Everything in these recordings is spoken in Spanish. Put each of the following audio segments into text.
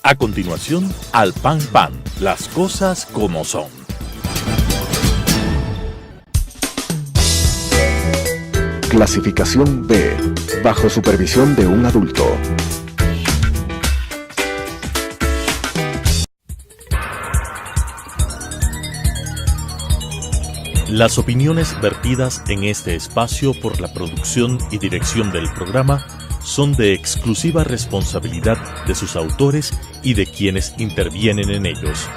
A continuación, Al Pan Pan, las cosas como son. Clasificación B, bajo supervisión de un adulto. Las opiniones vertidas en este espacio por la producción y dirección del programa son de exclusiva responsabilidad de sus autores y de quienes intervienen en ellos.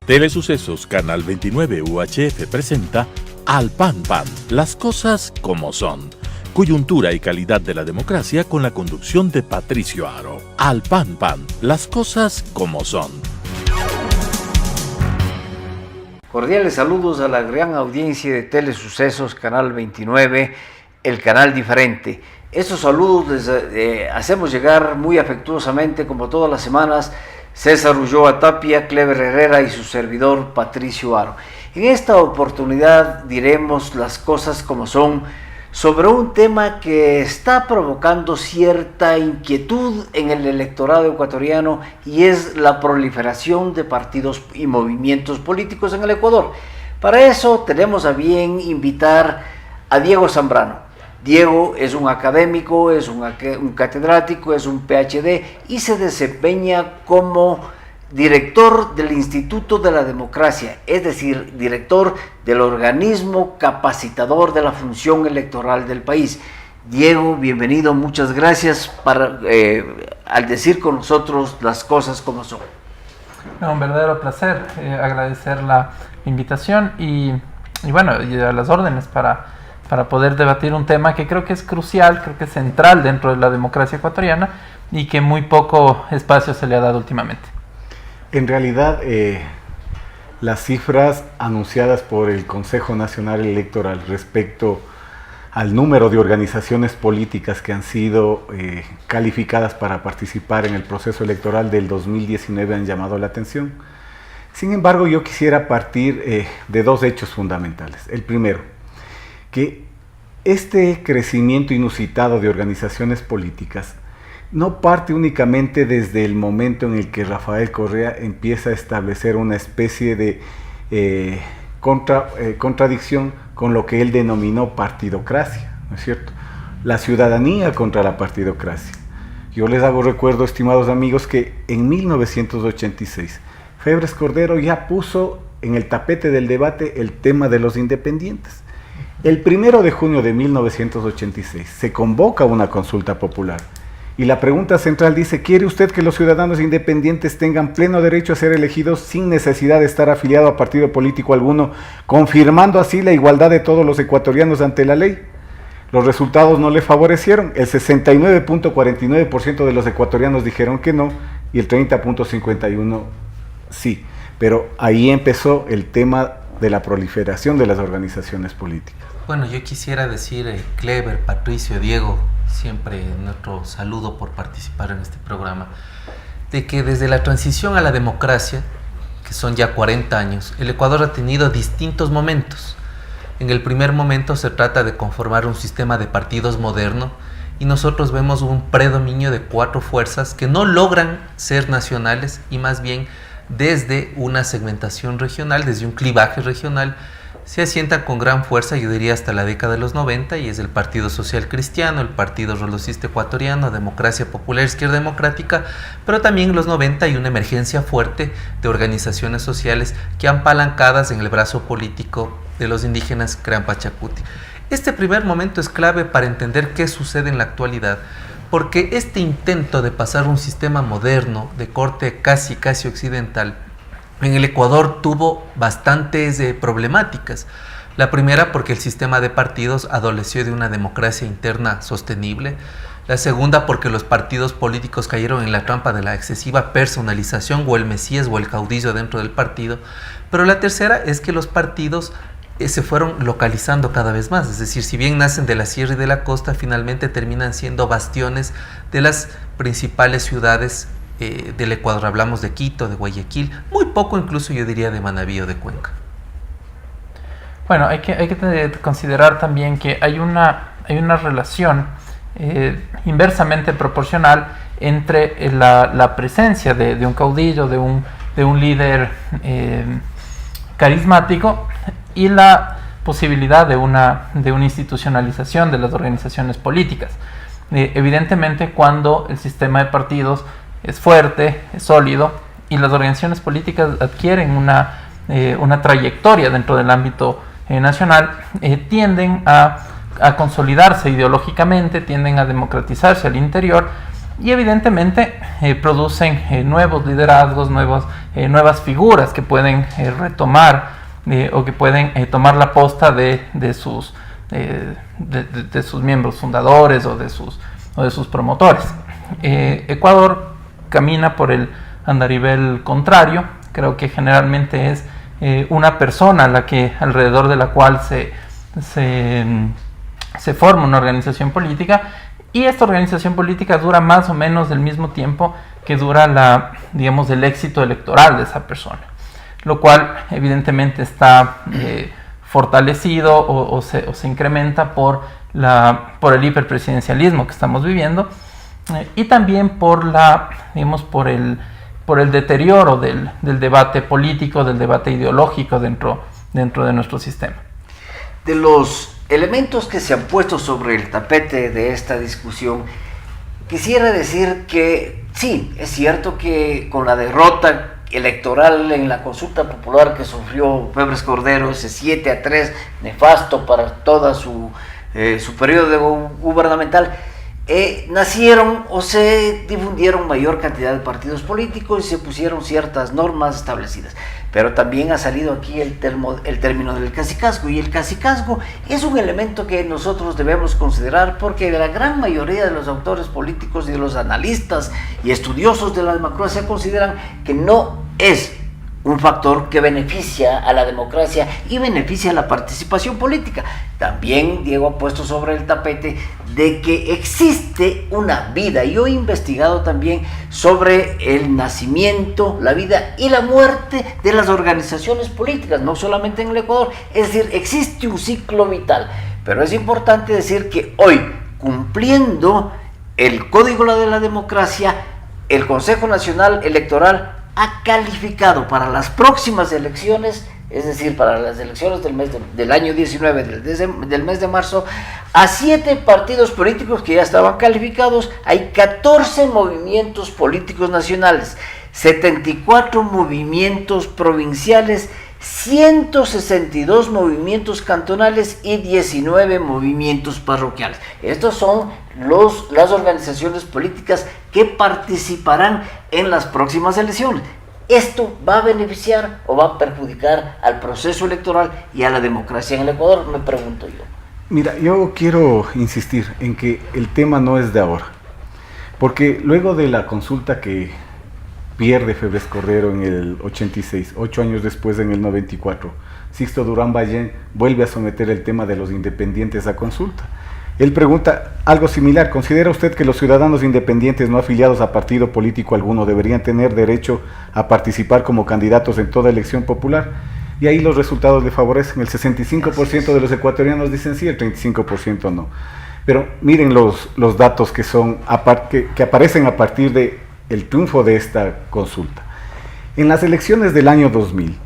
Telesucesos Canal 29 UHF presenta Al Pan Pan, las cosas como son. Coyuntura y calidad de la democracia con la conducción de Patricio Aro. Al Pan Pan, las cosas como son. Cordiales saludos a la gran audiencia de Telesucesos Canal 29, el canal diferente. Estos saludos les hacemos llegar muy afectuosamente, como todas las semanas, César Ulloa Tapia, Clever Herrera y su servidor Patricio Aro. En esta oportunidad diremos las cosas como son sobre un tema que está provocando cierta inquietud en el electorado ecuatoriano, y es la proliferación de partidos y movimientos políticos en el Ecuador. Para eso tenemos a bien invitar a Diego Zambrano. Diego es un académico, es un catedrático, es un PhD y se desempeña como director del Instituto de la Democracia, es decir, director del organismo capacitador de la función electoral del país. Diego, bienvenido, muchas gracias al decir con nosotros las cosas como son. Un verdadero placer, agradecer la invitación y a las órdenes para poder debatir un tema que creo que es crucial, creo que es central dentro de la democracia ecuatoriana y que muy poco espacio se le ha dado últimamente. En realidad, las cifras anunciadas por el Consejo Nacional Electoral respecto al número de organizaciones políticas que han sido calificadas para participar en el proceso electoral del 2019 han llamado la atención. Sin embargo, yo quisiera partir de dos hechos fundamentales. El primero, que este crecimiento inusitado de organizaciones políticas no parte únicamente desde el momento en el que Rafael Correa empieza a establecer una especie de contradicción con lo que él denominó partidocracia, ¿no es cierto? La ciudadanía contra la partidocracia. Yo les hago recuerdo, estimados amigos, que en 1986 Febres Cordero ya puso en el tapete del debate el tema de los independientes. El 1 de junio de 1986 se convoca una consulta popular. Y la pregunta central dice: ¿quiere usted que los ciudadanos independientes tengan pleno derecho a ser elegidos sin necesidad de estar afiliado a partido político alguno, confirmando así la igualdad de todos los ecuatorianos ante la ley? Los resultados no le favorecieron. El 69.49% de los ecuatorianos dijeron que no y el 30.51% sí. Pero ahí empezó el tema de la proliferación de las organizaciones políticas. Bueno, yo quisiera decir, Clever, Patricio, Diego, siempre nuestro saludo por participar en este programa, de que desde la transición a la democracia, que son ya 40 años, el Ecuador ha tenido distintos momentos. En el primer momento se trata de conformar un sistema de partidos moderno y nosotros vemos un predominio de 4 fuerzas que no logran ser nacionales y más bien desde una segmentación regional, desde un clivaje regional, se asientan con gran fuerza, yo diría hasta la década de los 90, y es el Partido Social Cristiano, el Partido Rolocista Ecuatoriano, Democracia Popular Izquierda Democrática, pero también en los 90 hay una emergencia fuerte de organizaciones sociales que apalancadas en el brazo político de los indígenas crean Pachacuti. Este primer momento es clave para entender qué sucede en la actualidad, porque este intento de pasar un sistema moderno de corte casi occidental en el Ecuador tuvo bastantes problemáticas. La primera, porque el sistema de partidos adoleció de una democracia interna sostenible. La segunda, porque los partidos políticos cayeron en la trampa de la excesiva personalización o el mesías o el caudillo dentro del partido. Pero la tercera es que los partidos se fueron localizando cada vez más, es decir, si bien nacen de la sierra y de la costa, finalmente terminan siendo bastiones de las principales ciudades del Ecuador. Hablamos de Quito, de Guayaquil, muy poco incluso yo diría de Manabí o de Cuenca. Bueno, hay que considerar también que hay una relación inversamente proporcional entre la presencia de un caudillo, de un líder carismático, y la posibilidad de una institucionalización de las organizaciones políticas. Evidentemente, cuando el sistema de partidos es fuerte, es sólido, y las organizaciones políticas adquieren una trayectoria dentro del ámbito nacional, tienden a consolidarse ideológicamente, tienden a democratizarse al interior, y evidentemente producen nuevos liderazgos, nuevas figuras que pueden retomar o que pueden tomar la posta de sus miembros fundadores o de sus promotores. Ecuador camina por el andarivel contrario. Creo que generalmente es una persona alrededor de la cual se forma una organización política, y esta organización política dura más o menos el mismo tiempo que dura el éxito electoral de esa persona, lo cual evidentemente está fortalecido o se incrementa por el hiperpresidencialismo que estamos viviendo, y también por el deterioro del debate político, del debate ideológico dentro de nuestro sistema. De los elementos que se han puesto sobre el tapete de esta discusión, quisiera decir que sí, es cierto que con la derrota electoral en la consulta popular que sufrió Febres Cordero, ese 7-3 nefasto para toda su periodo gubernamental, nacieron o se difundieron mayor cantidad de partidos políticos y se pusieron ciertas normas establecidas. Pero también ha salido aquí el término del cacicazgo, y el cacicazgo es un elemento que nosotros debemos considerar, porque la gran mayoría de los autores políticos y de los analistas y estudiosos de la democracia consideran que no es un factor que beneficia a la democracia y beneficia a la participación política. También Diego ha puesto sobre el tapete de que existe una vida. Yo he investigado también sobre el nacimiento, la vida y la muerte de las organizaciones políticas, no solamente en el Ecuador. Es decir, existe un ciclo vital. Pero es importante decir que hoy, cumpliendo el Código de la Democracia, el Consejo Nacional Electoral ha calificado para las próximas elecciones, es decir, para las elecciones del año 19, del mes de marzo, a 7 partidos políticos que ya estaban calificados. Hay 14 movimientos políticos nacionales, 74 movimientos provinciales, 162 movimientos cantonales y 19 movimientos parroquiales. Estos son las organizaciones políticas que participarán en las próximas elecciones. ¿Esto va a beneficiar o va a perjudicar al proceso electoral y a la democracia en el Ecuador? Me pregunto yo. Mira, yo quiero insistir en que el tema no es de ahora, porque luego de la consulta que pierde Febres Cordero en el 86, 8 años después, en el 94, Sixto Durán Ballén vuelve a someter el tema de los independientes a consulta. Él pregunta algo similar: ¿considera usted que los ciudadanos independientes no afiliados a partido político alguno deberían tener derecho a participar como candidatos en toda elección popular? Y ahí los resultados le favorecen. El 65% de los ecuatorianos dicen sí, el 35% no. Pero miren los datos que aparecen a partir del triunfo de esta consulta. En las elecciones del año 2000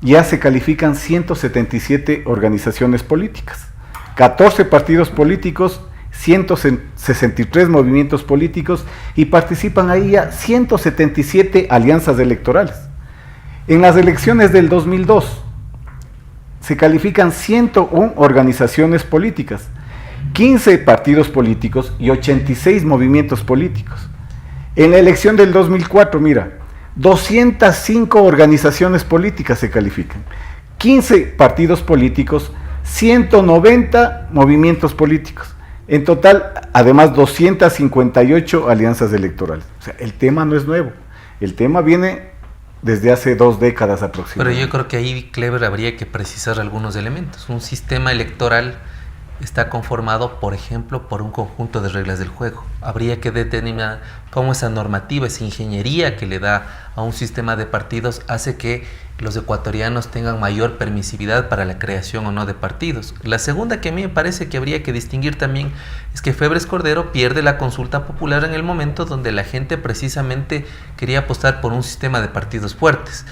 ya se califican 177 organizaciones políticas, 14 partidos políticos, 163 movimientos políticos, y participan ahí ya 177 alianzas electorales. En las elecciones del 2002 se califican 101 organizaciones políticas, 15 partidos políticos y 86 movimientos políticos. En la elección del 2004, mira, 205 organizaciones políticas se califican, 15 partidos políticos, 190 movimientos políticos. En total, además, 258 alianzas electorales. O sea, el tema no es nuevo. El tema viene desde hace 2 décadas aproximadamente. Pero yo creo que ahí, Clever, habría que precisar algunos elementos. Un sistema electoral está conformado, por ejemplo, por un conjunto de reglas del juego. Habría que determinar cómo esa normativa, esa ingeniería que le da a un sistema de partidos hace que los ecuatorianos tengan mayor permisividad para la creación o no de partidos. La segunda que a mí me parece que habría que distinguir también es que Febres Cordero pierde la consulta popular en el momento donde la gente precisamente quería apostar por un sistema de partidos fuertes.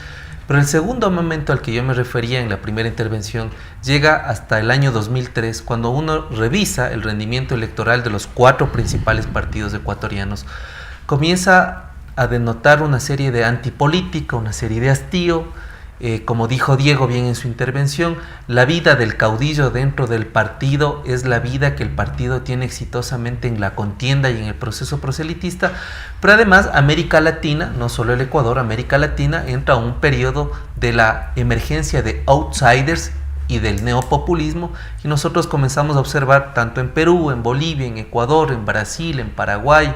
Pero el segundo momento al que yo me refería en la primera intervención llega hasta el año 2003, cuando uno revisa el rendimiento electoral de los 4 principales partidos ecuatorianos, comienza a denotar una serie de antipolítica, una serie de hastío. Como dijo Diego bien en su intervención, la vida del caudillo dentro del partido es la vida que el partido tiene exitosamente en la contienda y en el proceso proselitista, pero además América Latina, no solo el Ecuador, América Latina entra a un periodo de la emergencia de outsiders y del neopopulismo, y nosotros comenzamos a observar tanto en Perú, en Bolivia, en Ecuador, en Brasil, en Paraguay,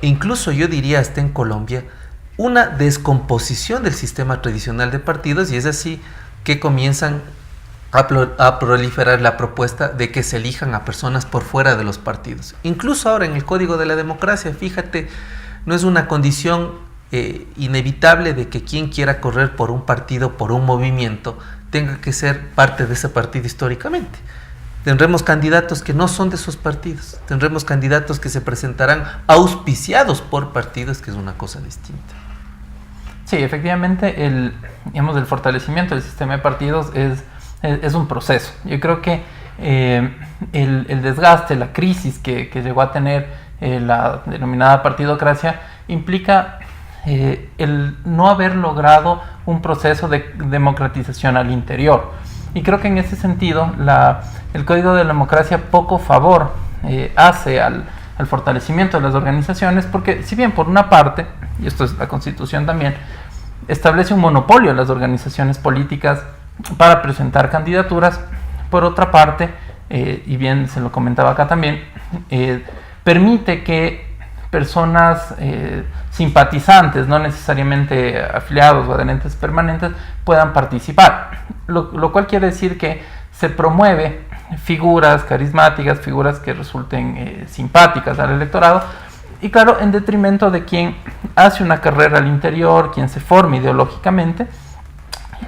e incluso yo diría hasta en Colombia, una descomposición del sistema tradicional de partidos, y es así que comienzan a proliferar la propuesta de que se elijan a personas por fuera de los partidos. Incluso ahora en el Código de la Democracia, fíjate, no es una condición inevitable de que quien quiera correr por un partido, por un movimiento, tenga que ser parte de ese partido históricamente. Tendremos candidatos que no son de esos partidos, tendremos candidatos que se presentarán auspiciados por partidos, que es una cosa distinta. Sí, efectivamente, el fortalecimiento del sistema de partidos es un proceso. Yo creo que el desgaste, la crisis que llegó a tener la denominada partidocracia implica el no haber logrado un proceso de democratización al interior. Y creo que en ese sentido el Código de la Democracia poco favor hace al fortalecimiento de las organizaciones, porque si bien por una parte, y esto es la Constitución también, establece un monopolio a las organizaciones políticas para presentar candidaturas, por otra parte, y bien se lo comentaba acá también, permite que personas simpatizantes, no necesariamente afiliados o adherentes permanentes, puedan participar, lo cual quiere decir que se promueve figuras carismáticas, figuras que resulten simpáticas al electorado, y claro, en detrimento de quien hace una carrera al interior, quien se forma ideológicamente.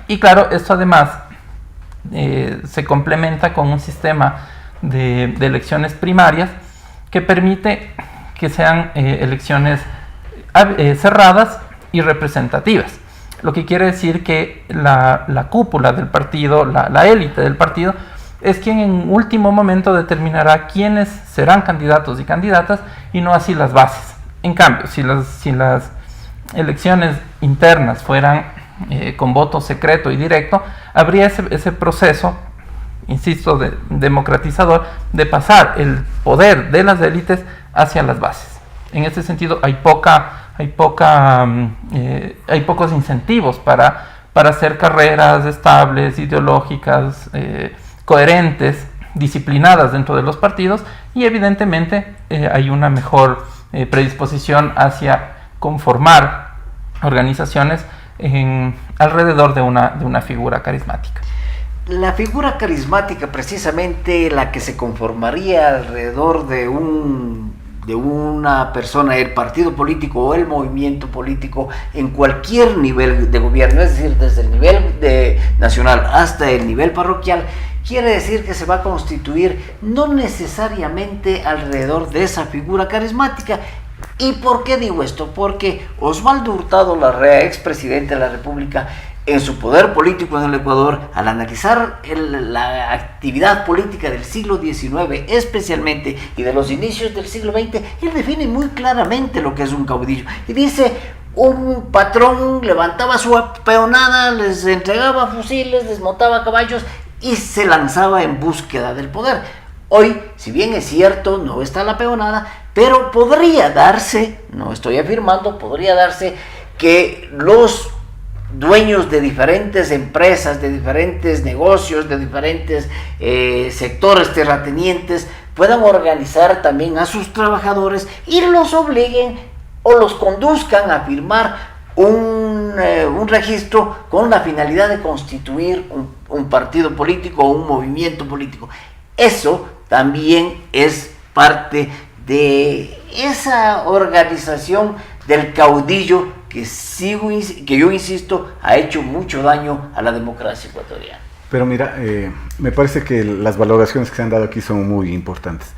Y claro, esto además se complementa con un sistema de elecciones primarias que permite que sean elecciones cerradas y representativas, lo que quiere decir que la cúpula del partido, la élite del partido, es quien en último momento determinará quiénes serán candidatos y candidatas, y no así las bases. En cambio, si las elecciones internas fueran con voto secreto y directo, habría ese proceso, insisto, democratizador, de pasar el poder de las élites hacia las bases. En este sentido hay pocos incentivos para hacer carreras estables, ideológicas, coherentes, disciplinadas dentro de los partidos, y evidentemente hay una mejor predisposición hacia conformar organizaciones alrededor de una figura carismática. La figura carismática, precisamente la que se conformaría alrededor de una persona, el partido político o el movimiento político en cualquier nivel de gobierno, es decir, desde el nivel nacional hasta el nivel parroquial, quiere decir que se va a constituir no necesariamente alrededor de esa figura carismática. ¿Y por qué digo esto? Porque Osvaldo Hurtado Larrea, expresidente de la República, en su poder político en el Ecuador, al analizar la actividad política del siglo XIX especialmente y de los inicios del siglo XX, él define muy claramente lo que es un caudillo. Y dice, un patrón levantaba su peonada, les entregaba fusiles, desmontaba caballos y se lanzaba en búsqueda del poder. Hoy, si bien es cierto, no está la peonada, pero podría darse, no estoy afirmando, podría darse que los dueños de diferentes empresas, de diferentes negocios, de diferentes sectores terratenientes puedan organizar también a sus trabajadores y los obliguen o los conduzcan a firmar un registro con la finalidad de constituir un partido político o un movimiento político. eso también es parte de esa organización del caudillo que yo insisto ha hecho mucho daño a la democracia ecuatoriana. Pero mira, me parece que las valoraciones que se han dado aquí son muy importantes.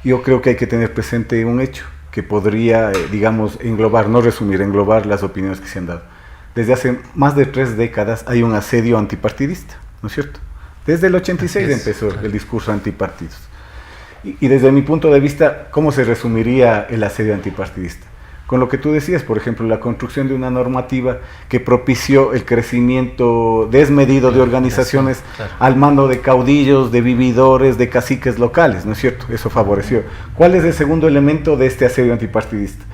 Yo creo que hay que tener presente un hecho que podría, digamos, englobar, no resumir, englobar las opiniones que se han dado. Desde hace más de 3 décadas hay un asedio antipartidista, ¿no es cierto? Desde el 86 empezó el discurso antipartidos. Y desde mi punto de vista, ¿cómo se resumiría el asedio antipartidista? Con lo que tú decías, por ejemplo, la construcción de una normativa que propició el crecimiento desmedido de organizaciones al mando de caudillos, de vividores, de caciques locales, ¿no es cierto? Eso favoreció. ¿Cuál es el segundo elemento de este asedio antipartidista?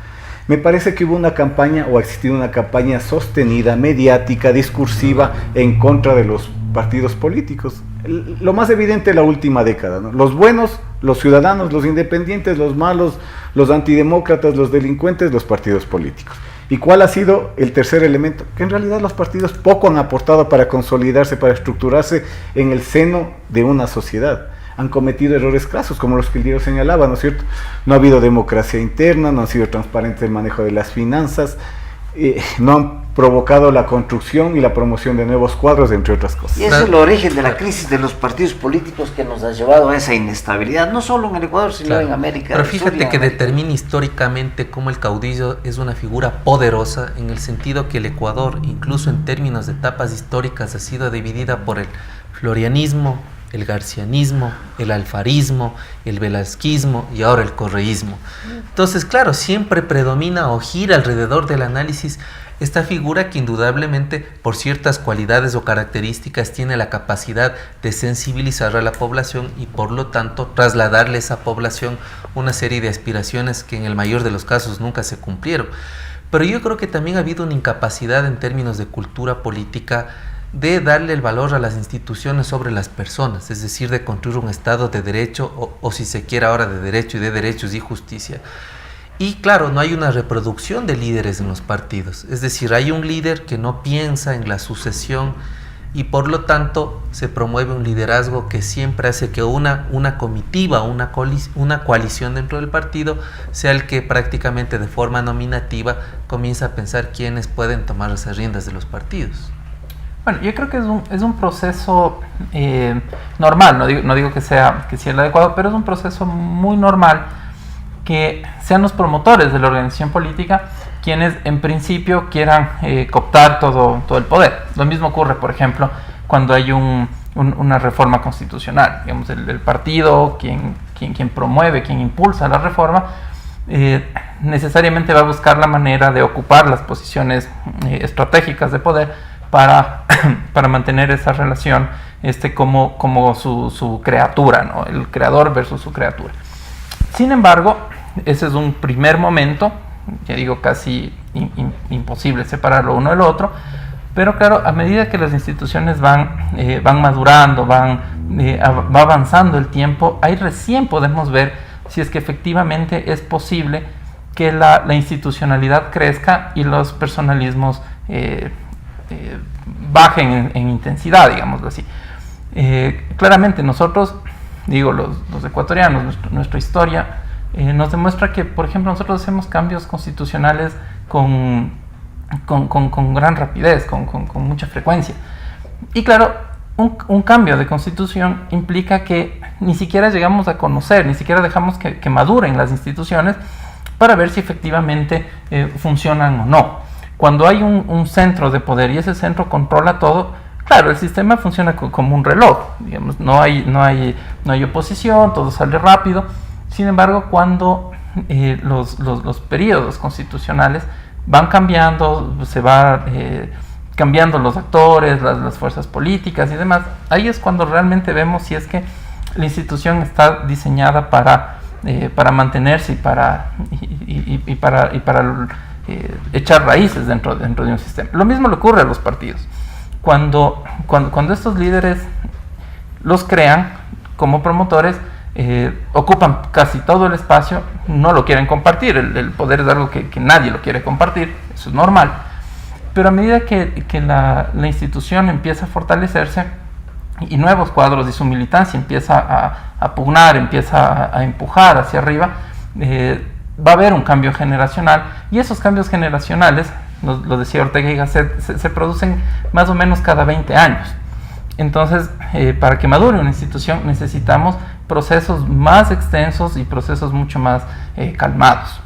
Me parece que hubo una campaña, o ha existido una campaña sostenida, mediática, discursiva, en contra de los partidos políticos. Lo más evidente la última década, ¿no? Los buenos, los ciudadanos, los independientes, los malos, los antidemócratas, los delincuentes, los partidos políticos. ¿Y cuál ha sido el tercer elemento? Que en realidad los partidos poco han aportado para consolidarse, para estructurarse en el seno de una sociedad. Han cometido errores crasos, como los que el Diego señalaba, ¿no es cierto? No ha habido democracia interna, no ha sido transparente el manejo de las finanzas, no han provocado la construcción y la promoción de nuevos cuadros, entre otras cosas. Y ese es el origen de la crisis de los partidos políticos que nos ha llevado a esa inestabilidad, no solo en el Ecuador, sino en América Pero del Sur. fíjate que determina históricamente cómo el caudillo es una figura poderosa, en el sentido que el Ecuador, incluso en términos de etapas históricas, ha sido dividida por el florianismo, el garcianismo, el alfarismo, el velasquismo y ahora el correísmo. Entonces, claro, siempre predomina o gira alrededor del análisis esta figura que indudablemente por ciertas cualidades o características tiene la capacidad de sensibilizar a la población y por lo tanto trasladarle a esa población una serie de aspiraciones que en el mayor de los casos nunca se cumplieron. Pero yo creo que también ha habido una incapacidad en términos de cultura política de darle el valor a las instituciones sobre las personas, es decir, de construir un Estado de derecho o si se quiere ahora de derecho y de derechos y justicia. Y claro, no hay una reproducción de líderes en los partidos, es decir, hay un líder que no piensa en la sucesión y por lo tanto se promueve un liderazgo que siempre hace que una comitiva, una coalición dentro del partido sea el que prácticamente de forma nominativa comienza a pensar quiénes pueden tomar esas riendas de los partidos. Bueno, yo creo que es un proceso normal, no digo que sea el adecuado, pero es un proceso muy normal que sean los promotores de la organización política quienes en principio quieran cooptar todo el poder. Lo mismo ocurre, por ejemplo, cuando hay una reforma constitucional. Digamos, el partido, quien promueve, quien impulsa la reforma, necesariamente va a buscar la manera de ocupar las posiciones estratégicas de poder para mantener esa relación como su criatura, ¿no? El creador versus su criatura. Sin embargo, ese es un primer momento, ya digo, casi imposible separarlo uno del otro, pero claro, a medida que las instituciones van madurando, va avanzando el tiempo, ahí recién podemos ver si es que efectivamente es posible que la institucionalidad crezca y los personalismos bajen en intensidad, digámoslo así. Claramente nosotros, los ecuatorianos, nuestra historia nos demuestra que, por ejemplo, nosotros hacemos cambios constitucionales con gran rapidez, con mucha frecuencia. Y claro, un cambio de constitución implica que ni siquiera llegamos a conocer, ni siquiera dejamos que maduren las instituciones para ver si efectivamente funcionan o no. Cuando hay un centro de poder y ese centro controla todo, claro, el sistema funciona como un reloj, digamos, no hay oposición, todo sale rápido. Sin embargo, cuando los periodos constitucionales van cambiando, se va cambiando los actores, las fuerzas políticas y demás, ahí es cuando realmente vemos si es que la institución está diseñada para mantenerse y para echar raíces dentro de un sistema. Lo mismo le ocurre a los partidos. Cuando estos líderes los crean como promotores, ocupan casi todo el espacio, no lo quieren compartir, el poder es algo que nadie lo quiere compartir, eso es normal, pero a medida que la institución empieza a fortalecerse, y nuevos cuadros y su militancia empieza a pugnar, empieza a empujar hacia arriba, va a haber un cambio generacional, y esos cambios generacionales, lo decía Ortega y Gasset, se producen más o menos cada 20 años. Entonces, para que madure una institución necesitamos procesos más extensos y procesos mucho más calmados.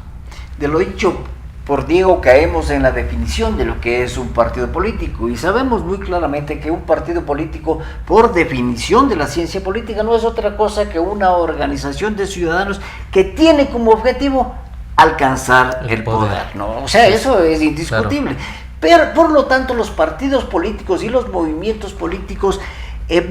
De lo dicho por Diego, caemos en la definición de lo que es un partido político, y sabemos muy claramente que un partido político, por definición de la ciencia política, no es otra cosa que una organización de ciudadanos que tiene como objetivo alcanzar el poder, ¿no? O sea, eso es indiscutible. Claro. Pero, por lo tanto, los partidos políticos y los movimientos políticos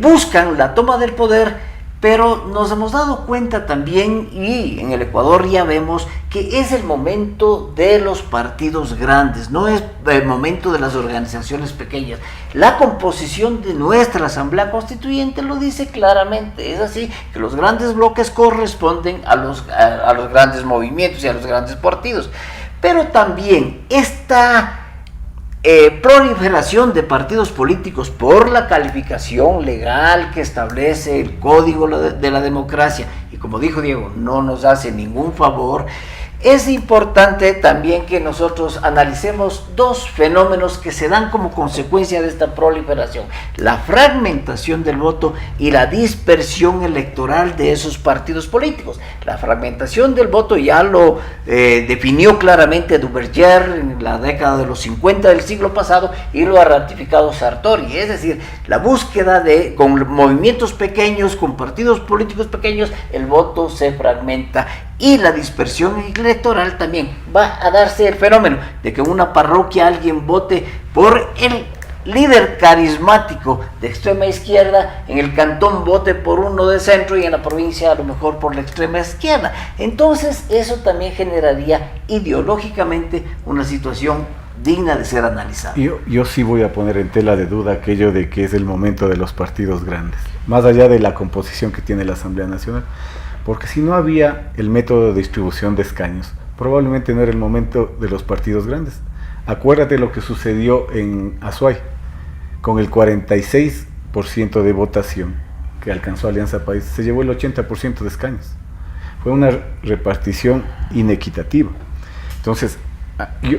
buscan la toma del poder, pero nos hemos dado cuenta también, y en el Ecuador ya vemos, que es el momento de los partidos grandes, no es el momento de las organizaciones pequeñas. La composición de nuestra Asamblea Constituyente lo dice claramente, es así, que los grandes bloques corresponden a los grandes movimientos y a los grandes partidos. Pero también esta proliferación de partidos políticos por la calificación legal que establece el Código de la Democracia, y como dijo Diego, no nos hace ningún favor. Es importante también que nosotros analicemos dos fenómenos que se dan como consecuencia de esta proliferación: la fragmentación del voto y la dispersión electoral de esos partidos políticos. La fragmentación del voto ya lo definió claramente Duverger en la década de los 50 del siglo pasado, y lo ha ratificado Sartori, es decir, la búsqueda de, con movimientos pequeños, con partidos políticos pequeños, el voto se fragmenta. Y la dispersión electoral también va a darse el fenómeno de que en una parroquia alguien vote por el líder carismático de extrema izquierda, en el cantón vote por uno de centro, y en la provincia a lo mejor por la extrema izquierda. Entonces eso también generaría ideológicamente una situación digna de ser analizada. Yo sí voy a poner en tela de duda aquello de que es el momento de los partidos grandes, más allá de la composición que tiene la Asamblea Nacional. Porque si no había el método de distribución de escaños, probablemente no era el momento de los partidos grandes. Acuérdate lo que sucedió en Azuay, con el 46% de votación que alcanzó Alianza País, se llevó el 80% de escaños. Fue una repartición inequitativa. Entonces,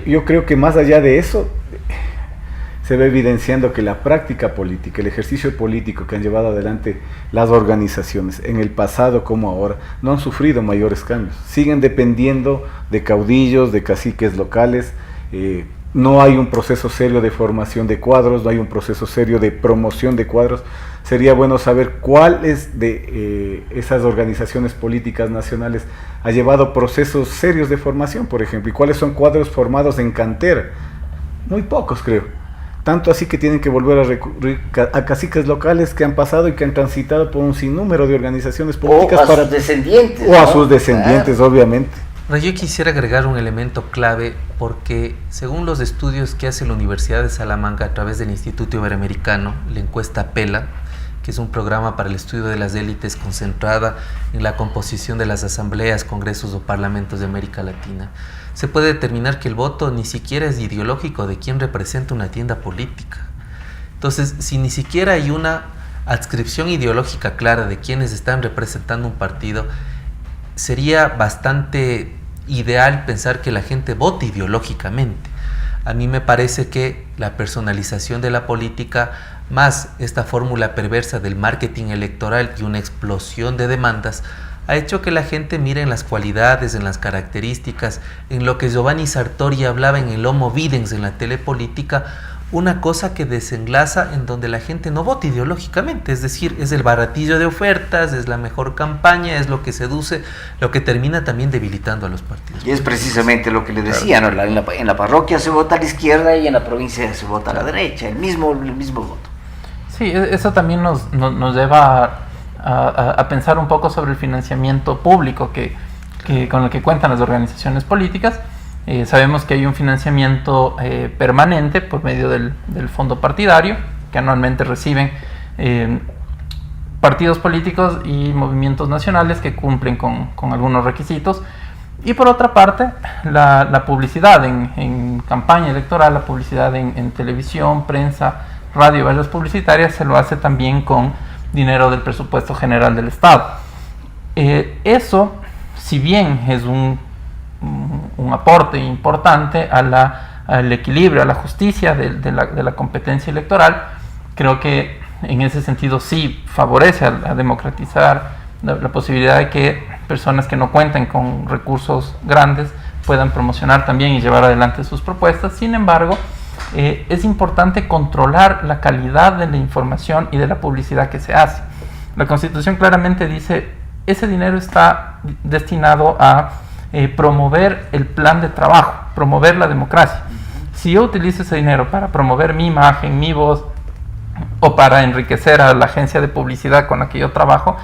yo creo que más allá de eso, se va evidenciando que la práctica política, el ejercicio político que han llevado adelante las organizaciones en el pasado como ahora, no han sufrido mayores cambios. Siguen dependiendo de caudillos, de caciques locales. No hay un proceso serio de formación de cuadros, no hay un proceso serio de promoción de cuadros. Sería bueno saber cuáles de esas organizaciones políticas nacionales ha llevado procesos serios de formación, por ejemplo, y cuáles son cuadros formados en cantera. Muy pocos, creo. Tanto así que tienen que volver a recurrir a caciques locales que han pasado y que han transitado por un sinnúmero de organizaciones políticas. O a sus descendientes. O a sus descendientes, obviamente. Yo quisiera agregar un elemento clave, porque según los estudios que hace la Universidad de Salamanca a través del Instituto Iberoamericano, la encuesta PELA, que es un programa para el estudio de las élites concentrada en la composición de las asambleas, congresos o parlamentos de América Latina, se puede determinar que el voto ni siquiera es ideológico de quien representa una tienda política. Entonces, si ni siquiera hay una adscripción ideológica clara de quienes están representando un partido, sería bastante ideal pensar que la gente vote ideológicamente. A mí me parece que la personalización de la política, más esta fórmula perversa del marketing electoral y una explosión de demandas, ha hecho que la gente mire en las cualidades, en las características, en lo que Giovanni Sartori hablaba en el Homo Videns en la telepolítica, una cosa que desenlaza en donde la gente no vota ideológicamente, es decir, es el baratillo de ofertas, es la mejor campaña, es lo que seduce, lo que termina también debilitando a los partidos. Y es precisamente lo que le decía, ¿no? En la parroquia se vota a la izquierda y en la provincia se vota a la derecha, el mismo voto. Sí, eso también nos lleva a pensar un poco sobre el financiamiento público con el que cuentan las organizaciones políticas. Sabemos que hay un financiamiento permanente por medio del fondo partidario, que anualmente reciben partidos políticos y movimientos nacionales que cumplen con algunos requisitos. Y por otra parte, la publicidad en campaña electoral, la publicidad en televisión, prensa, radio, vallas publicitarias, se lo hace también con dinero del presupuesto general del Estado. Eso, si bien es un aporte importante al equilibrio, a la justicia de la competencia electoral, creo que en ese sentido sí favorece a democratizar la posibilidad de que personas que no cuenten con recursos grandes puedan promocionar también y llevar adelante sus propuestas. Sin embargo, es importante controlar la calidad de la información y de la publicidad que se hace. La Constitución claramente dice, ese dinero está destinado a promover el plan de trabajo, promover la democracia. Si yo utilizo ese dinero para promover mi imagen, mi voz, o para enriquecer a la agencia de publicidad con la que yo trabajo,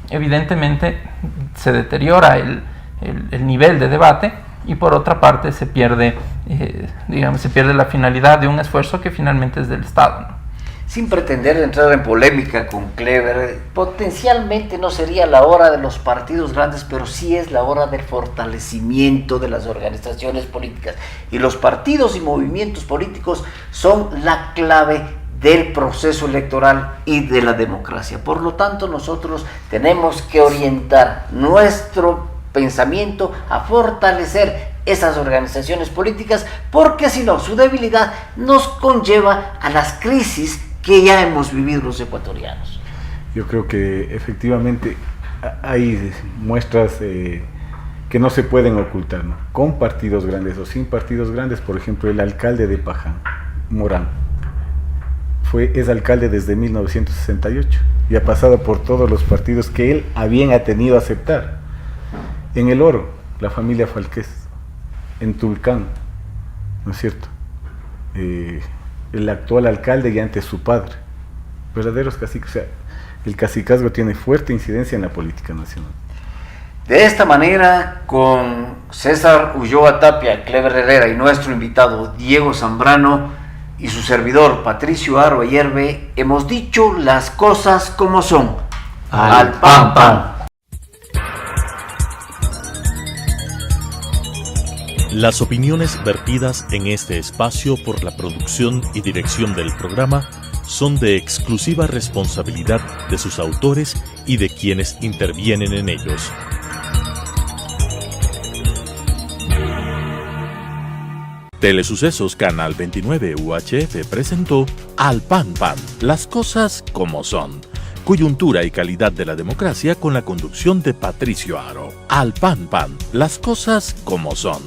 evidentemente se deteriora el nivel de debate y por otra parte se pierde, se pierde la finalidad de un esfuerzo que finalmente es del Estado, ¿no? Sin pretender entrar en polémica con Kleber, potencialmente no sería la hora de los partidos grandes, pero sí es la hora del fortalecimiento de las organizaciones políticas. Y los partidos y movimientos políticos son la clave del proceso electoral y de la democracia. Por lo tanto, nosotros tenemos que orientar nuestro pensamiento a fortalecer esas organizaciones políticas, porque si no, su debilidad nos conlleva a las crisis que ya hemos vivido los ecuatorianos. Yo creo que efectivamente hay muestras que no se pueden ocultar, ¿no? Con partidos grandes o sin partidos grandes. Por ejemplo, el alcalde de Paján, Morán, es alcalde desde 1968 y ha pasado por todos los partidos que él bien ha tenido a aceptar. En El Oro, la familia Falqués; en Tulcán, ¿no es cierto?, el actual alcalde y antes su padre, verdaderos caciques. O sea, el cacicazgo tiene fuerte incidencia en la política nacional. De esta manera, con César Ulloa Tapia, Kleber Herrera y nuestro invitado Diego Zambrano y su servidor Patricio Aro Ayerbe, hemos dicho las cosas como son. Al pan pan. Las opiniones vertidas en este espacio por la producción y dirección del programa son de exclusiva responsabilidad de sus autores y de quienes intervienen en ellos. Telesucesos Canal 29 UHF presentó Al Pan Pan, las cosas como son. Coyuntura y calidad de la democracia con la conducción de Patricio Aro. Al Pan Pan, las cosas como son.